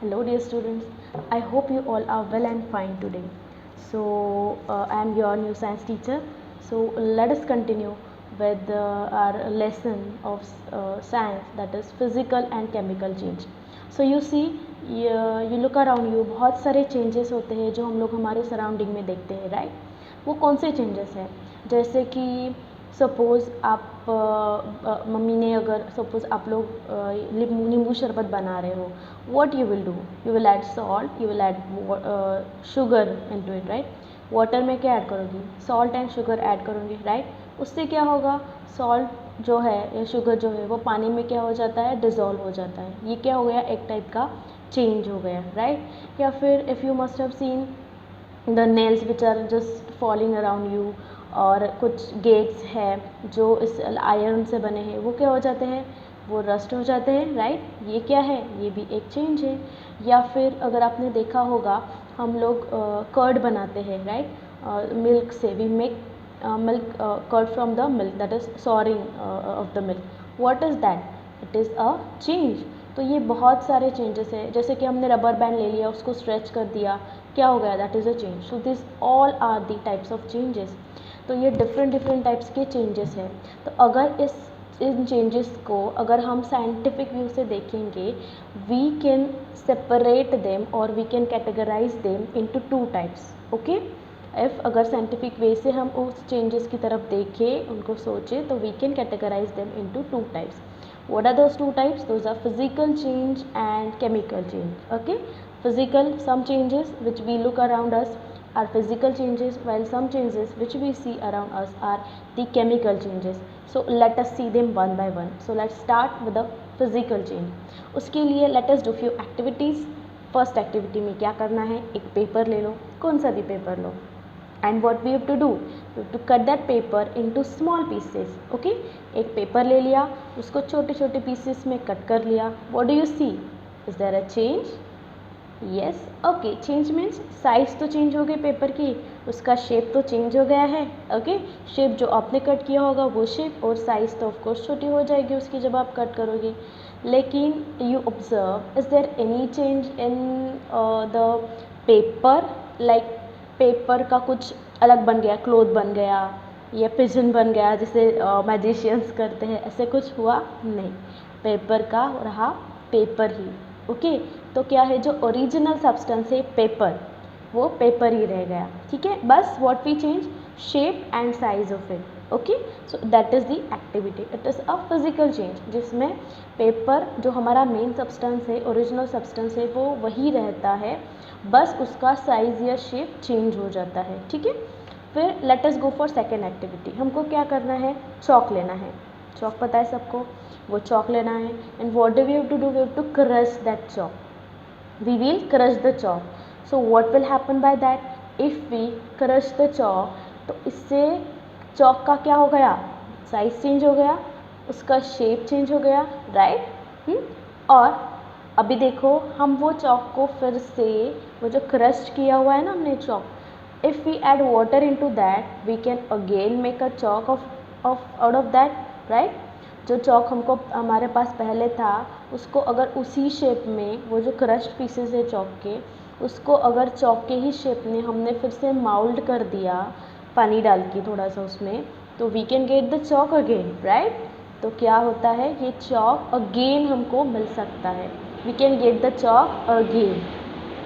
Hello dear students, I hope you all are well and fine today. I am your new science teacher. So let us continue with our lesson of science, that is physical and chemical change. So you see, you look around you, बहुत सारे changes होते हैं जो हम लोग हमारे surrounding में देखते हैं, right? वो कौन से changes हैं? जैसे कि सपोज़ आप मम्मी ने अगर सपोज़ आप लोग नींबू शरबत बना रहे हो, what you will do? You will add salt, you will add sugar into it, right? Water में क्या ऐड करोगी? सॉल्ट एंड शुगर ऐड करोगी, राइट? उससे क्या होगा? सॉल्ट जो है या शुगर जो है वो पानी में क्या हो जाता है? डिज़ोल्व हो जाता है. ये क्या हो गया? एक टाइप का चेंज हो गया, राइट? या फिर if you must have seen the nails which are just falling around you, और कुछ गेट्स है जो इस आयरन से बने हैं, वो क्या हो जाते हैं? वो रस्ट हो जाते हैं, राइट? ये क्या है? ये भी एक चेंज है. या फिर अगर आपने देखा होगा, हम लोग कर्ड बनाते हैं, राइट? मिल्क से we make milk curd from the milk, that is souring of the milk. What is that? It is a change. तो ये बहुत सारे चेंजेस है. जैसे कि हमने रबर बैंड ले लिया, उसको स्ट्रेच कर दिया, क्या हो गया? That is a change. So this all are the types of changes. तो ये डिफरेंट टाइप्स के चेंजेस हैं. तो अगर इन चेंजेस को अगर हम साइंटिफिक व्यू से देखेंगे, वी कैन सेपरेट देम और we can categorize them into two types. Okay, if अगर साइंटिफिक वे से हम उस चेंजेस की तरफ देखें, उनको सोचें, तो we can categorize them into two types. What are those two types? Those are physical change and chemical change. Okay, physical, some changes which we look around us are physical changes, while some changes which we see around us are the chemical changes. So let us see them one by one. So let's start with the physical change. उसके लिए let us do few activities. First activity में क्या करना है? एक paper ले लो, कौन सा भी paper low, and what we have to do? We have to cut that paper into small pieces. Okay, एक पेपर ले लिया, उसको छोटे छोटे पीसेस में कट कर लिया. What do you see? Is there a change? Yes. Okay, change means size तो चेंज हो गई पेपर की, उसका शेप तो चेंज हो गया है. ओके, शेप जो आपने कट किया होगा वो शेप, और साइज़ तो ऑफकोर्स छोटी हो जाएगी उसकी जब आप कट करोगे. लेकिन you observe, is there any change in the paper? Like paper का कुछ अलग बन गया, क्लोथ बन गया या पिजन बन गया जैसे मैजिशियंस करते हैं, ऐसे कुछ हुआ नहीं. पेपर का रहा पेपर ही. ओके, तो क्या है? जो ओरिजिनल सब्सटेंस है पेपर, वो पेपर ही रह गया. ठीक है, बस what we change? Shape and size of it. Okay, so that is the activity. It is a physical change जिसमें पेपर जो हमारा मेन सब्सटेंस है, ओरिजिनल सब्सटेंस है, वो वही रहता है, बस उसका साइज़ या शेप चेंज हो जाता है. ठीक है, फिर let us go for second activity. हमको क्या करना है? चॉक लेना है. चॉक पता है सबको, वो चॉक लेना है. And what do we have to do? We have to crush that chalk. We will crush the chalk. So what will happen by that? If we crush the chalk, तो इससे chalk का क्या हो गया? Size change हो गया, उसका shape change हो गया, राइट? और अभी देखो, हम वो चॉक को फिर से, वो जो क्रश किया हुआ है ना हमने chalk, if we add water into that, we can again make a chalk of out of that, right? जो चॉक हमको हमारे पास पहले था, उसको अगर उसी शेप में, वो जो क्रश्ड पीसेस है चॉक के, उसको अगर चॉक के ही शेप में हमने फिर से माउल्ड कर दिया पानी डाल के थोड़ा सा उसमें, तो we can get the chalk again, right? तो क्या होता है? ये चॉक अगेन हमको मिल सकता है. We can get the chalk again,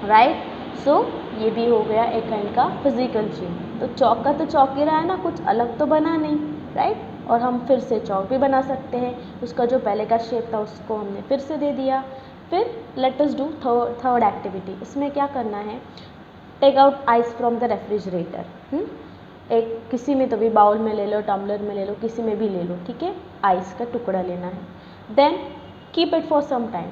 right? So ये भी हो गया एक काइंड का फिजिकल चेंज. तो चॉक का तो चॉक ही रहा है ना, कुछ अलग तो बना नहीं, राइट? और हम फिर से चॉक भी बना सकते हैं, उसका जो पहले का शेप था उसको हमने फिर से दे दिया. फिर let us do third activity. इसमें क्या करना है? Take out ice from the refrigerator. एक किसी में तो भी, बाउल में ले लो, टम्बलर में ले लो, किसी में भी ले लो, ठीक है? आइस का टुकड़ा लेना है. Then keep it for some time.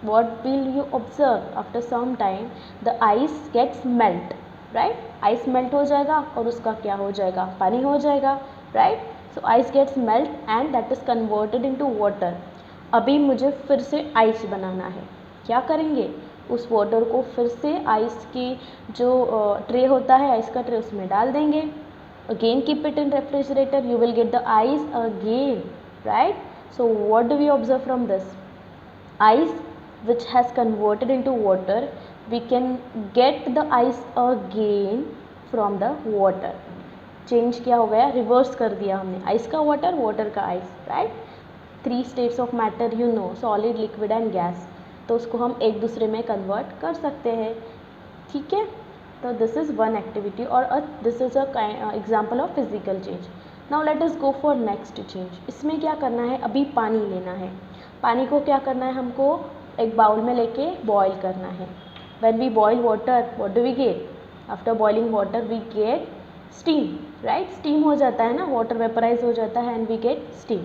What will you observe? After some time the ice gets melt, right? Ice melt हो जाएगा और उसका क्या हो जाएगा? पानी हो जाएगा, right? So ice gets melt and that is converted into water. अभी मुझे फिर से आइस बनाना है. क्या करेंगे? उस वाटर को फिर से आइस की जो ट्रे होता है, आइस का ट्रे, उसमें डाल देंगे. Again keep it in refrigerator, you will get the ice again, right? So what do we observe from this? Ice which has converted into water, we can get the ice again from the water. Change क्या हो गया, reverse कर दिया हमने, ice का water, water का ice, right. 3 states of matter you know, solid, liquid and gas. तो उसको हम एक दूसरे में कन्वर्ट कर सकते हैं. ठीक है. तो दिस इज़ वन एक्टिविटी और this is a example of physical change. Now let us go for next change. इसमें क्या करना है, अभी पानी लेना है. पानी को क्या करना है, हमको एक बाउल में लेके बॉईल करना है. When we boil water, what do we get? After boiling water we get steam, right. Steam हो जाता है ना, वाटर वेपराइज हो जाता है एंड वी गेट स्टीम.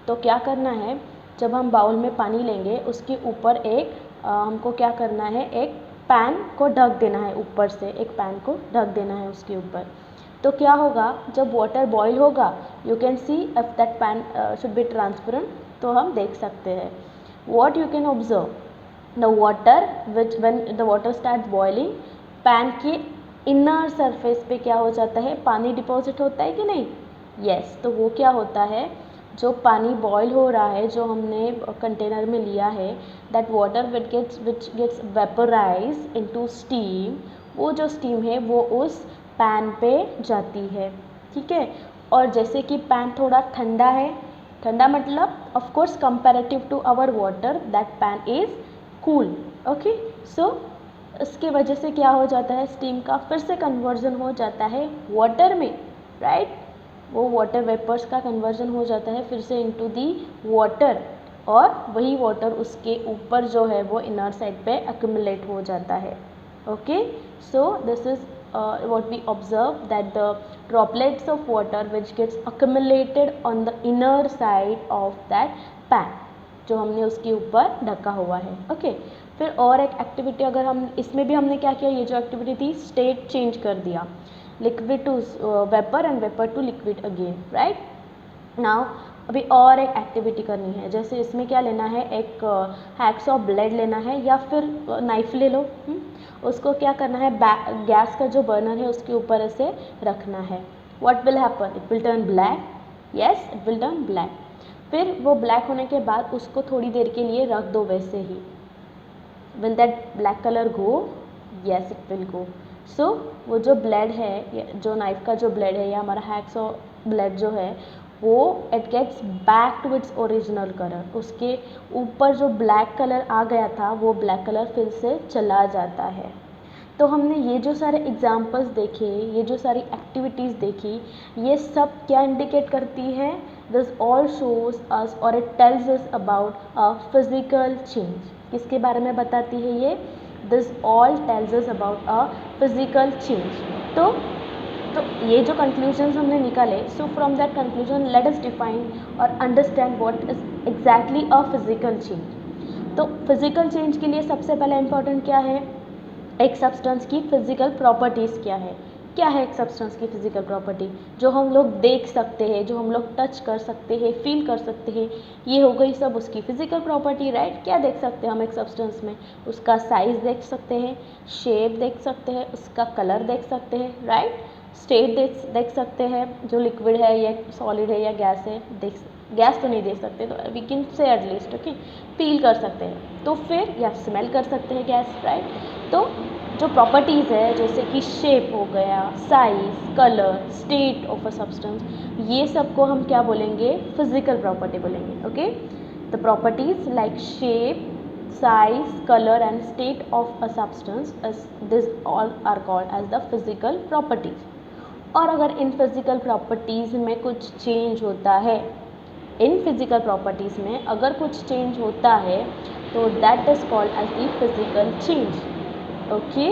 तो क्या करना है, जब हम बाउल में पानी लेंगे उसके ऊपर एक हमको क्या करना है, एक पैन को ढक देना है, ऊपर से एक पैन को ढक देना है उसके ऊपर. तो क्या होगा, जब वाटर बॉईल होगा, you can see if that pan should be transparent, तो हम देख सकते हैं. What you can observe, the water which when the water start boiling, pan के इनर सरफेस पे क्या हो जाता है, पानी डिपॉजिट होता है कि नहीं. यस. तो वो क्या होता है, जो पानी बॉईल हो रहा है, जो हमने कंटेनर में लिया है, that water which gets vaporize into steam, वो जो स्टीम है वो उस पैन पे जाती है. ठीक है. और जैसे कि पैन थोड़ा ठंडा है, ठंडा मतलब of course comparative to our water, that pan is cool. Okay. So इसके वजह से क्या हो जाता है, स्टीम का फिर से कन्वर्जन हो जाता है वाटर में, राइट. वो वाटर वेपर्स का कन्वर्जन हो जाता है फिर से इनटू दी वाटर, और वही वाटर उसके ऊपर जो है वो इनर साइड पे अक्यूमुलेट हो जाता है. Okay. So this is what we observe, that the droplets of water which gets accumulated on the inner side of that pan, जो हमने उसके ऊपर ढका हुआ है. ओके. फिर और एक एक्टिविटी, अगर हम इसमें भी हमने क्या किया, ये जो एक्टिविटी थी, स्टेट चेंज कर दिया, liquid to vapour and vapour to liquid again, right. Now अभी और एक एक्टिविटी करनी है. जैसे इसमें क्या लेना है, एक हैक्सॉ ब्लेड लेना है या फिर नाइफ ले लो. उसको क्या करना है, गैस का जो बर्नर है उसके ऊपर ऐसे रखना है. What will happen, it will turn black. Yes, it will turn black. फिर वो ब्लैक होने के बाद उसको थोड़ी देर के लिए रख दो वैसे ही. Will that black colour go? Yes, it will go. So वो जो ब्लेड है, जो नाइफ का जो ब्लेड है या हमारा हैक्सॉ ब्लेड जो है, वो it gets back to its original colour. उसके ऊपर जो ब्लैक कलर आ गया था वो ब्लैक कलर फिर से चला जाता है. तो हमने ये जो सारे एग्जाम्पल्स देखे, ये जो सारी एक्टिविटीज़ देखी, ये सब क्या इंडिकेट करती है, दिस ऑल शोज अस और it tells us about a physical change. किसके बारे में बताती है ये, this all tells us about a physical change. तो ये जो कंक्लूजन्स हमने निकाले, so from that conclusion let us define और understand what is exactly a physical change. तो फिजिकल चेंज के लिए सबसे पहले इंपॉर्टेंट क्या है, एक सब्सटेंस की फिजिकल प्रॉपर्टीज़ क्या है. क्या है एक सब्सटेंस की फिजिकल प्रॉपर्टी, जो हम लोग देख सकते हैं, जो हम लोग टच कर सकते हैं, फील कर सकते हैं, ये हो गई सब उसकी फिजिकल प्रॉपर्टी, राइट. क्या देख सकते हैं हम एक सब्सटेंस में, उसका साइज़ देख सकते हैं, शेप देख सकते हैं, उसका कलर देख सकते हैं, राइट. स्टेट देख सकते हैं, जो लिक्विड है या सॉलिड है या गैस है, गैस तो नहीं देख सकते, तो we can say at least, okay, feel कर सकते हैं. तो फिर या स्मेल कर सकते हैं गैस, राइट. तो जो प्रॉपर्टीज़ है, जैसे कि शेप हो गया, size, colour, state of a substance, ये सब को हम क्या बोलेंगे, फिजिकल प्रॉपर्टी बोलेंगे. Okay. The properties like shape, size, color and state of a substance, as this all are called as the physical properties. और अगर इन फिजिकल प्रॉपर्टीज़ में कुछ चेंज होता है, इन फिजिकल प्रॉपर्टीज़ में अगर कुछ चेंज होता है, तो that is called as the physical change. Okay.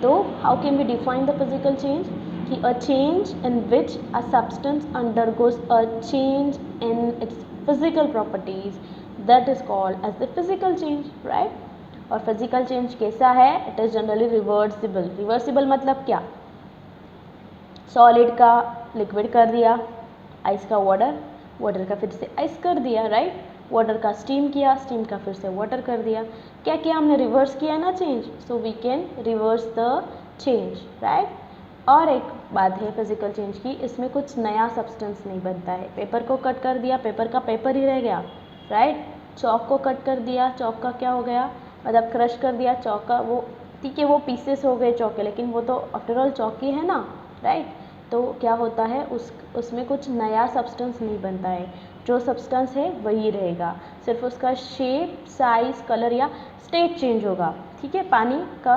तो how can we define the physical change, कि a change in which a substance undergoes a change in its physical properties, that is called as the physical change, right. और physical change कैसा है, it is generally reversible. reversible मतलब क्या, solid का liquid कर दिया, ice का water, water का फिर से आइस कर दिया, राइट. वाटर का स्टीम किया, स्टीम का फिर से वाटर कर दिया. क्या किया हमने, रिवर्स किया ना change. So we can reverse the change, right. और एक बात है फिजिकल चेंज की, इसमें कुछ नया सब्सटेंस नहीं बनता है. पेपर को कट कर दिया, पेपर का पेपर ही रह गया, राइट। चॉक को कट कर दिया, चॉक का क्या हो गया, मतलब क्रश कर दिया चॉक का, वो ठीक है वो पीसेस हो गए चॉक के, लेकिन वो तो आफ्टर ऑल चॉक ही है ना, राइट। तो क्या होता है उसमें कुछ नया सब्सटेंस नहीं बनता है, जो सब्सटेंस है वही रहेगा, सिर्फ उसका शेप, साइज, कलर या स्टेट चेंज होगा, ठीक है। पानी का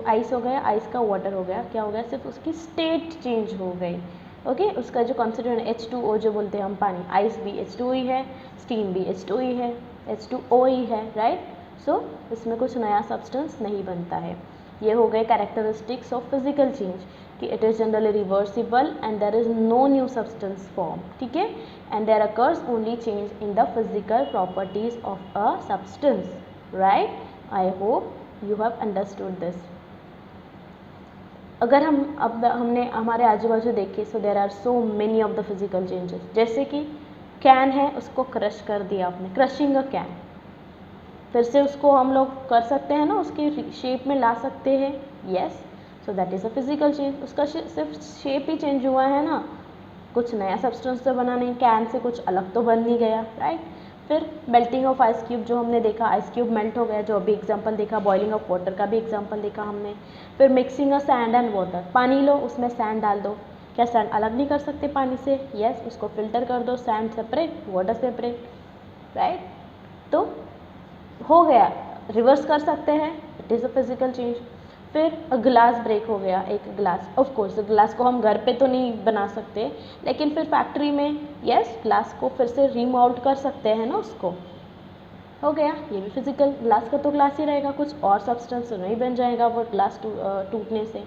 आइस हो गया, आइस का वाटर हो गया, क्या हो गया, सिर्फ उसकी स्टेट चेंज हो गई, ओके। उसका जो कॉन्स्टिट्यूएंट H2O जो बोलते हैं हम पानी, आइस भी H2O ही है, स्टीम भी H2O ही है, H2O ही है, राइट। सो इसमें कुछ नया सब्सटेंस नहीं बनता है। ये हो गए कैरेक्टरिस्टिक्स ऑफ फिजिकल चेंज कि it is generally reversible and there is no new substance form, ठीक है, and there occurs only change in the physical properties of a substance, right. I hope you have understood this. अगर हमने हमारे आजू बाजू देखे, so there are so many of the physical changes, जैसे कि कैन है, उसको क्रश कर दिया आपने, क्रशिंग अ कैन, फिर से उसको हम लोग कर सकते हैं ना, उसकी शेप में ला सकते हैं, yes, so that is a physical change. उसका सिर्फ शेप ही चेंज हुआ है ना, कुछ नया सब्सटेंस तो बना नहीं, कैन से कुछ अलग तो बन नहीं गया, राइट। फिर मेल्टिंग ऑफ आइस क्यूब जो हमने देखा, आइस क्यूब मेल्ट हो गया, जो अभी एग्जांपल देखा, बॉइलिंग ऑफ वाटर का भी एग्जांपल देखा हमने। फिर mixing a sand and water, पानी लो उसमें सैंड डाल दो, क्या सैंड अलग नहीं कर सकते पानी से, यस, उसको फिल्टर कर दो, sand separate, water separate, right. तो हो गया, रिवर्स कर सकते हैं, it is a physical change. फिर ग्लास ब्रेक हो गया, एक ग्लास, ऑफ कोर्स ग्लास को हम घर पे तो नहीं बना सकते, लेकिन फिर फैक्ट्री में यस ग्लास को फिर से रीमोल्ड कर सकते हैं ना, उसको हो गया, ये भी फिजिकल, ग्लास का तो ग्लास ही रहेगा, कुछ और सब्सटेंस नहीं बन जाएगा वो ग्लास टूटने से,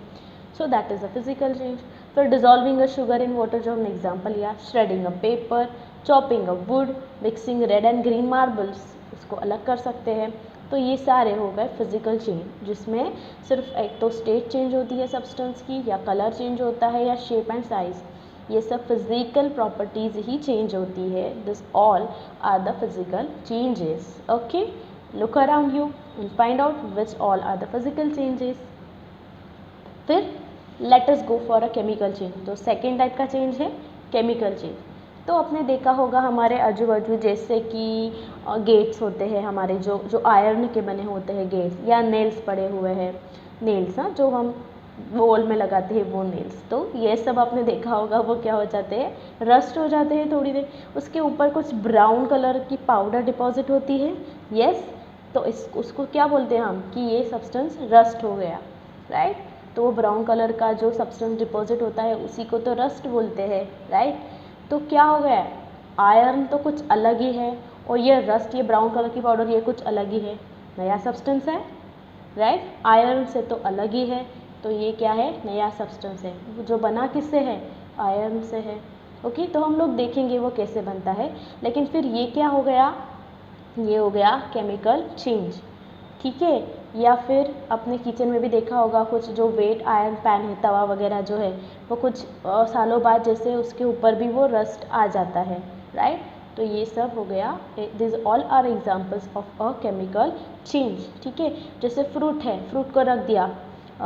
so that is a physical change. फिर dissolving a sugar in water जो हमने एग्जाम्पल लिया, shredding a paper, chopping a wood, mixing red and green marbles, उसको अलग कर सकते हैं। तो ये सारे हो गए फिजिकल चेंज, जिसमें सिर्फ एक तो स्टेट चेंज होती है सब्सटेंस की, या कलर चेंज होता है, या शेप एंड साइज, ये सब फिजिकल प्रॉपर्टीज ही चेंज होती है। This all are the physical changes, okay. Look around you and find out which all are the physical changes. फिर let us go for a chemical change, तो second type का change है chemical change. तो आपने देखा होगा हमारे आजू बाजू, जैसे कि गेट्स होते हैं हमारे, जो जो आयरन के बने होते हैं गेट्स, या नेल्स पड़े हुए हैं, नेल्स, हाँ, जो हम वॉल में लगाते हैं वो नेल्स, तो ये सब आपने देखा होगा, वो क्या हो जाते हैं, रस्ट हो जाते हैं थोड़ी देर, उसके ऊपर कुछ ब्राउन कलर की पाउडर डिपॉजिट होती है, यस, तो उसको क्या बोलते हैं हम, कि ये सब्सटेंस रस्ट हो गया, राइट। तो वो ब्राउन कलर का जो सब्सटेंस डिपॉजिट होता है उसी को तो रस्ट बोलते हैं, राइट। तो क्या हो गया, आयरन तो कुछ अलग ही है, और ये रस्ट, ये ब्राउन कलर की पाउडर, ये कुछ अलग ही है, नया सब्सटेंस है, राइट। आयरन से तो अलग ही है, तो ये क्या है, नया सब्सटेंस है, जो बना किससे है, आयरन से है, ओके। तो हम लोग देखेंगे वो कैसे बनता है, लेकिन फिर ये क्या हो गया, ये हो गया केमिकल चेंज, ठीक है। या फिर अपने किचन में भी देखा होगा, कुछ जो वेट आयरन पैन है, तवा वगैरह जो है, वो कुछ सालों बाद जैसे उसके ऊपर भी वो रस्ट आ जाता है, राइट। तो ये सब हो गया, this all are examples of a chemical change, ठीक है। जैसे फ्रूट है, फ्रूट को रख दिया,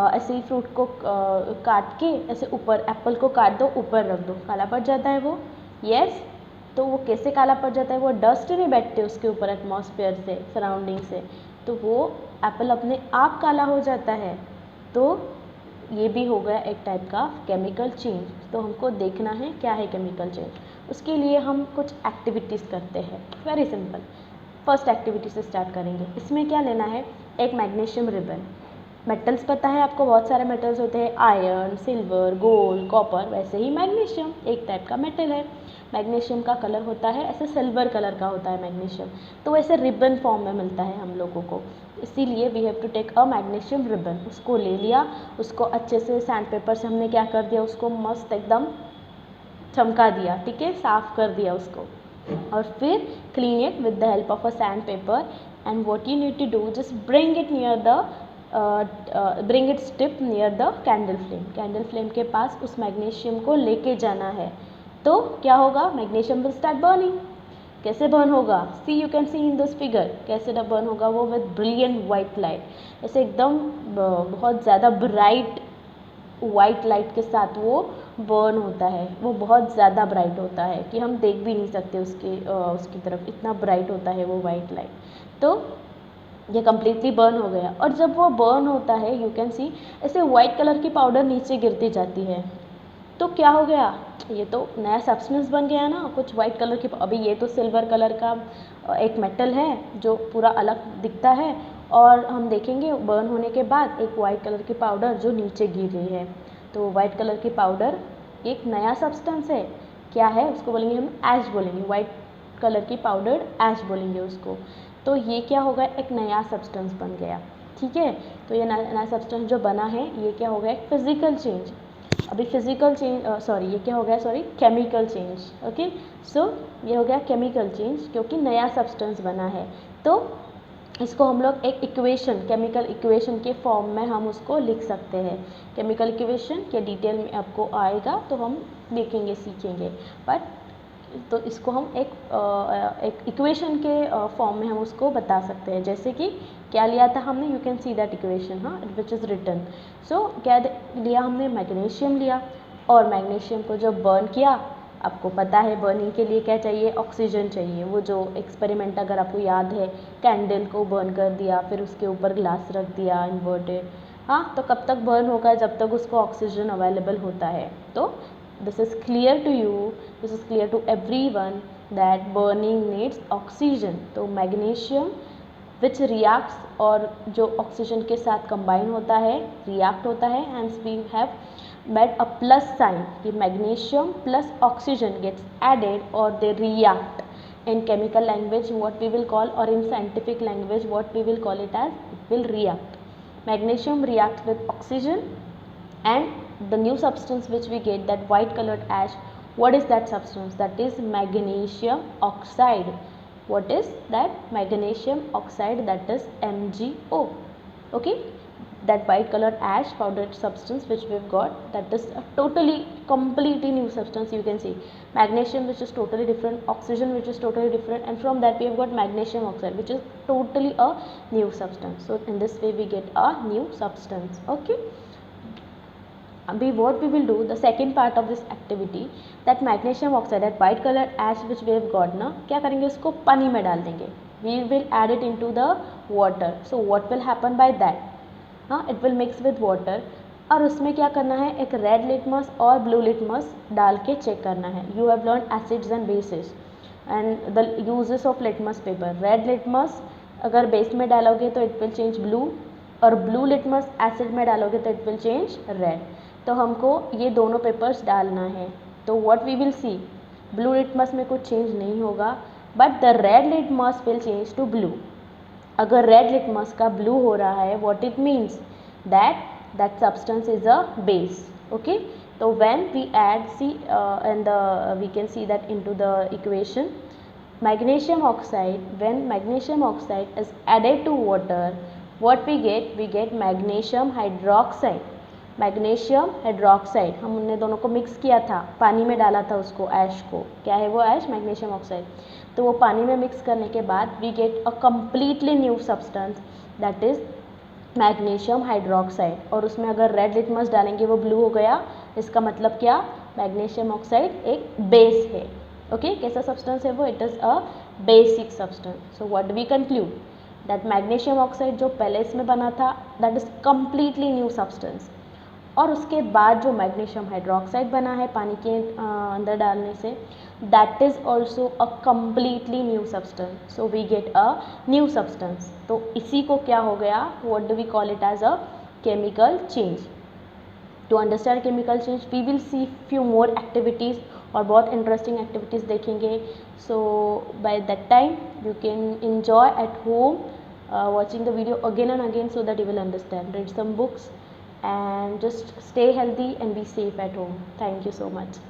ऐसे ही फ्रूट को काट के ऐसे ऊपर, एप्पल को काट दो, ऊपर रख दो, काला पड़ जाता है वो, यस। तो वो कैसे काला पड़ जाता है, वो डस्ट नहीं बैठते उसके ऊपर एटमॉस्फेयर से, सराउंडिंग से, तो वो एप्पल अपने आप काला हो जाता है। तो ये भी हो गया एक टाइप का केमिकल चेंज। तो हमको देखना है क्या है केमिकल चेंज, उसके लिए हम कुछ एक्टिविटीज़ करते हैं, वेरी सिंपल। फर्स्ट एक्टिविटी से स्टार्ट करेंगे। इसमें क्या लेना है, एक मैग्नीशियम रिबन, मेटल्स पता है आपको, बहुत सारे मेटल्स होते हैं, आयरन, सिल्वर, गोल्ड, कॉपर, वैसे ही मैग्नीशियम एक टाइप का मेटल है। मैग्नीशियम का कलर होता है ऐसे सिल्वर कलर का होता है मैग्नीशियम, तो वैसे रिबन फॉर्म में मिलता है हम लोगों को, इसीलिए we have to take a magnesium ribbon. उसको ले लिया, उसको अच्छे से सैंड पेपर से हमने क्या कर दिया, उसको मस्त एकदम चमका दिया, ठीक है, साफ कर दिया उसको, और फिर clean it with the help of a sand paper, and what you need to do, just bring it near the bring its tip near the candle flame, candle flame के पास उस मैग्नीशियम को लेके जाना है। तो क्या होगा, मैग्नीशियम विल स्टार्ट बर्निंग। कैसे बर्न होगा, see you can see in this figure, कैसे बर्न होगा वो, विद ब्रिलियंट वाइट लाइट, ऐसे एकदम बहुत ज़्यादा ब्राइट वाइट लाइट के साथ वो बर्न होता है वो बहुत ज़्यादा ब्राइट होता है कि हम देख भी नहीं सकते उसकी तरफ, इतना ब्राइट होता है वो वाइट लाइट। तो ये कम्प्लीटली बर्न हो गया, और जब वो बर्न होता है यू कैन सी ऐसे वाइट कलर की पाउडर नीचे गिरती जाती है। तो क्या हो गया, ये तो नया सब्सटेंस बन गया ना, कुछ वाइट कलर की। अभी ये तो सिल्वर कलर का एक मेटल है जो पूरा अलग दिखता है, और हम देखेंगे बर्न होने के बाद एक वाइट कलर की पाउडर जो नीचे गिर रही है। तो वाइट कलर की पाउडर एक नया सब्सटेंस है, क्या है उसको बोलेंगे हम ऐश बोलेंगे, वाइट कलर की पाउडर ऐश बोलेंगे उसको। तो ये क्या होगा, एक नया सब्सटेंस बन गया, ठीक है। तो ये नया सब्सटेंस जो बना है ये क्या हो गया, एक फिजिकल चेंज। अभी फिजिकल चेंज ये क्या हो गया, केमिकल चेंज। ओके, सो ये हो गया केमिकल चेंज क्योंकि नया सब्सटेंस बना है। तो इसको हम लोग एक इक्वेशन, केमिकल इक्वेशन के फॉर्म में हम उसको लिख सकते हैं। केमिकल इक्वेशन के डिटेल में आपको आएगा तो हम देखेंगे, सीखेंगे, बट तो इसको हम एक इक्वेशन के फॉर्म में हम उसको बता सकते हैं। जैसे कि क्या लिया था हमने, you can see that equation, हाँ, विच इज़ रिटन। सो क्या लिया हमने, मैग्नीशियम लिया, और मैग्नीशियम को जब बर्न किया, आपको पता है बर्निंग के लिए क्या चाहिए, ऑक्सीजन चाहिए। वो जो एक्सपेरिमेंट अगर आपको याद है, कैंडल को बर्न कर दिया, फिर उसके ऊपर ग्लास रख दिया इन्वर्टेड, हाँ, तो कब तक बर्न होगा, जब तक उसको ऑक्सीजन अवेलेबल होता है। तो this is clear to you, this is clear to everyone that burning needs oxygen। तो मैग्नीशियम which reacts, और जो ऑक्सीजन के साथ कंबाइन होता है, रिएक्ट होता है, hence we have made a plus sign कि magnesium plus oxygen gets added or they react। in chemical language what we will call, or in scientific language what we will call it as, it will react। magnesium reacts with oxygen, and the new substance which we get, that white colored ash, what is that substance, that is magnesium oxide। what is that, magnesium oxide, that is MgO। okay, that white colored ash powdered substance which we've got, that is a totally completely new substance, you can see magnesium which is totally different, oxygen which is totally different, and from that we have got magnesium oxide which is totally a new substance। so in this way we get a new substance। okay, अभी what we will do, the second part of this activity, that magnesium oxide, that white colored ash which we have got ना, क्या करेंगे, उसको पानी में डाल देंगे, we will add it into the water। so what will happen by that, हाँ, it will mix with water, और उसमें क्या करना है, एक रेड लिटमस और ब्लू लिटमस डाल के चेक करना है। You have learn acids and bases and the uses of litmus paper. Red litmus अगर बेस में डालोगे तो इट विल चेंज ब्लू, और ब्लू लिटमस एसिड में डालोगे तो इट विल चेंज रेड। तो हमको ये दोनों पेपर्स डालना है। तो what we will see, blue litmus में कुछ चेंज नहीं होगा, but the red litmus will change to blue. अगर रेड लिटमस का ब्लू हो रहा है, what it means, that substance is a base। okay, so when we add, see and we can see that into the equation, magnesium oxide, when magnesium oxide is added to water, what we get magnesium hydroxide। Magnesium hydroxide, हम उन्हें दोनों को mix किया था, पानी में डाला था उसको, ऐश को, क्या है वो ऐश, मैग्नीशियम ऑक्साइड। तो वो पानी में मिक्स करने के बाद we get a completely new substance, that is magnesium hydroxide. और उसमें अगर रेड लिटमस डालेंगे वो ब्लू हो गया, इसका मतलब क्या, मैग्नीशियम ऑक्साइड एक बेस है। ओके, कैसा सब्सटेंस है वो, it is a basic substance. So what we conclude, that magnesium oxide जो पहले इसमें बना था, that is completely new substance. और उसके बाद जो मैग्नीशियम हाइड्रोक्साइड बना है पानी के अंदर डालने से, that is also a completely new substance. So we get a new substance. तो इसी को क्या हो गया, what do we call it as a chemical change. To understand chemical change we will see few more activities, और बहुत interesting activities देखेंगे। So by that time you can enjoy at home watching the video again and again so that you will understand. Read some books and just stay healthy and be safe at home. Thank you so much.